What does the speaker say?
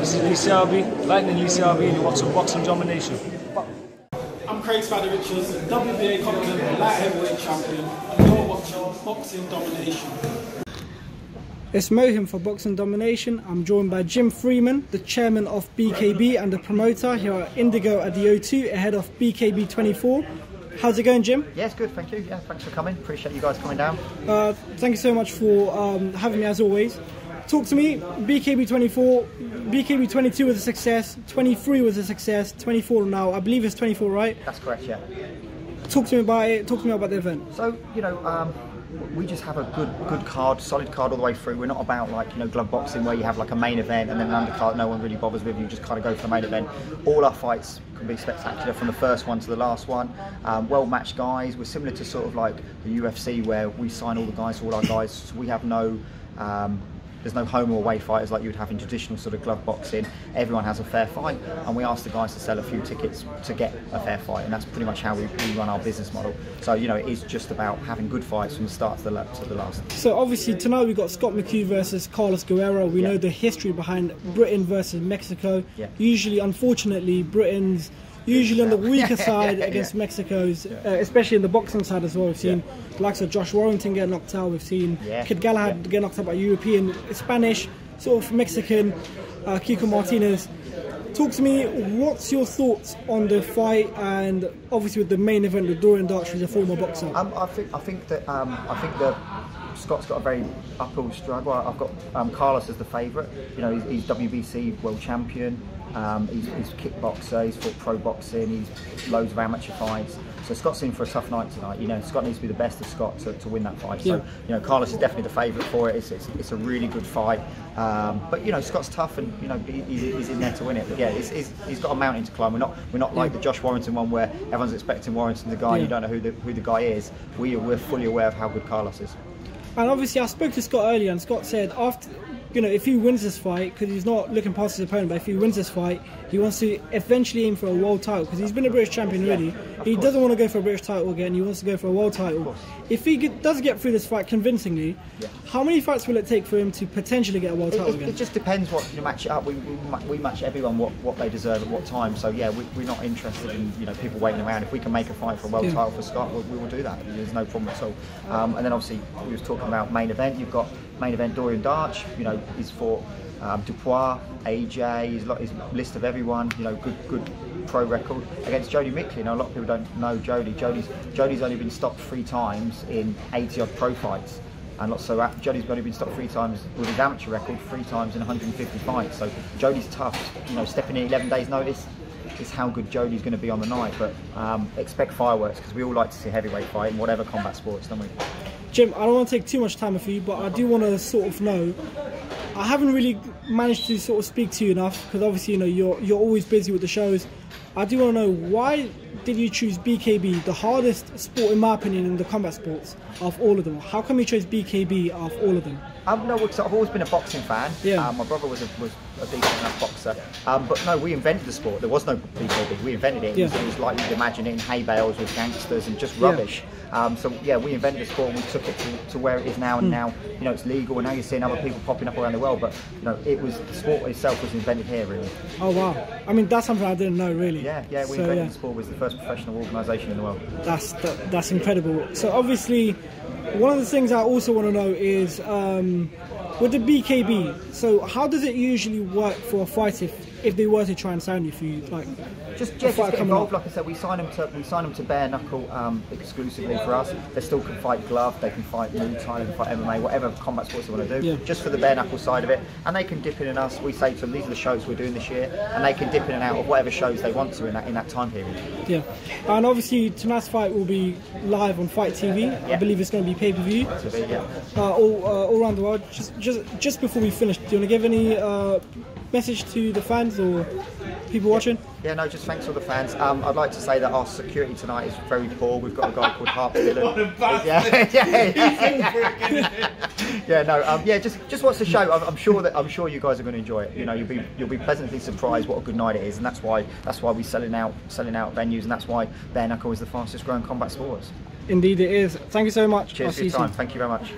This is Lee Selby, Lightning Lee Selby, and you're watching Boxing Domination. I'm Craig Spider Richards, WBA Continental Light Heavyweight Champion, and you're watching Boxing Domination. It's Mohim for Boxing Domination. I'm joined by Jim Freeman, the chairman of BKB and the promoter here at Indigo at the O2 ahead of BKB 24. How's it going, Jim? Yes, good, thank you. Yeah, thanks for coming. Appreciate you guys coming down. Thank you so much for having me as always. Talk to me, BKB 24, BKB 22 was a success, 23 was a success, 24 now, I believe it's 24, right? That's correct, yeah. Talk to me about it, talk to me about the event. So, you know, we just have a good card, solid card all the way through. We're not about like, you know, glove boxing where you have like a main event and then an undercard no one really bothers with. You just kind of go for the main event. All our fights can be spectacular from the first one to the last one. Well matched guys. We're similar to sort of like the UFC where we sign all the guys, all our guys. So we have no there's no home or away fighters like you would have in traditional sort of glove boxing. Everyone has a fair fight, and we ask the guys to sell a few tickets to get a fair fight, and that's pretty much how we run our business model. So, you know, it is just about having good fights from the start to the last. So obviously tonight we've got Scott McHugh versus Carlos Guerrero. We know the history behind Britain versus Mexico. Usually, unfortunately, Britain's usually on the weaker side against Mexico's, especially in the boxing side as well. We've seen the likes of Josh Warrington get knocked out. We've seen Kid Galahad get knocked out by European, Spanish, sort of Mexican, Kiko Martinez. Talk to me, what's your thoughts on the fight, and obviously with the main event, the Dorian Darch, who's a former boxer? I think that Scott's got a very uphill struggle. I've got Carlos as the favourite. You know, he's WBC world champion. He's a kickboxer, he's fought pro boxing, he's loads of amateur fights. So Scott's in for a tough night tonight. You know, Scott needs to be the best of Scott to win that fight. So, you know, Carlos is definitely the favourite for it. It's a really good fight. But, you know, Scott's tough and, you know, he's in there to win it. But yeah, he's got a mountain to climb. We're not like the Josh Warrington one where everyone's expecting Warrington the guy and you don't know who the guy is. We're fully aware of how good Carlos is. And obviously I spoke to Scott earlier, and Scott said after, you know, if he wins this fight, because he's not looking past his opponent, but if he wins this fight, he wants to eventually aim for a world title, because he's been a British champion already. He doesn't want to go for a British title again, he wants to go for a world title. If he does get through this fight convincingly, how many fights will it take for him to potentially get a world title again? It just depends what you match it up. We match everyone what they deserve at what time. So yeah, we're not interested in, you know, people waiting around. If we can make a fight for a world title for Scott, we will do that. There's no problem at all. And then obviously we was talking about main event. You've got main event Dorian Darch. You know, he's fought Dupois, AJ, his list of everyone, you know, good pro record against Jody Mickley. You know, a lot of people don't know Jody. Jody's only been stopped 3 times in 80 odd pro fights, and so Jody's only been stopped 3 times with his amateur record, 3 times in 150 fights. So Jody's tough. You know, stepping in 11 days notice is how good Jody's going to be on the night. But expect fireworks, because we all like to see a heavyweight fight in whatever combat sports, don't we? Jim, I don't want to take too much time off you, but I do want to sort of know, I haven't really managed to sort of speak to you enough, because obviously, you know, you're always busy with the shows. I do want to know, why did you choose BKB, the hardest sport in my opinion in the combat sports of all of them? How come you chose BKB of all of them? No, I've always been a boxing fan. My brother was a decent enough boxer. But no, we invented the sport. There was no BKB. We invented it. It was like you'd imagine it in hay bales with gangsters and just rubbish. So yeah, we invented the sport and we took it to where it is now. And now, you know, it's legal. And now you're seeing other people popping up around the world. But you know, the sport itself was invented here, really. Oh wow! I mean, that's something I didn't know, really. Yeah. We invented the sport. Was the first professional organisation in the world. That's incredible. So obviously, one of the things I also want to know is with the BKB. So how does it usually work for a fight if they were to try and sign you for you, like just get involved? Like I said, we sign them to bare knuckle exclusively for us. They still can fight glove, they can fight Muay Thai, they can fight MMA, whatever combat sports they want to do. Just for the bare knuckle side of it, and they can dip in and us. We say to them, these are the shows we're doing this year, and they can dip in and out of whatever shows they want to in that time period. Yeah, and obviously tonight's fight will be live on Fight TV. I believe it's going to be pay-per-view. All around the world. Just before we finish, do you want to give any message to the fans or people watching? Yeah, no, just thanks to all the fans. I'd like to say that our security tonight is very poor. We've got a guy called Harp Dillon. Just watch the show. I'm sure you guys are going to enjoy it. You know, you'll be pleasantly surprised what a good night it is, and that's why we're selling out venues, and that's why bare knuckle is the fastest growing combat sport. Indeed, it is. Thank you so much. Cheers for your time. Thank you very much.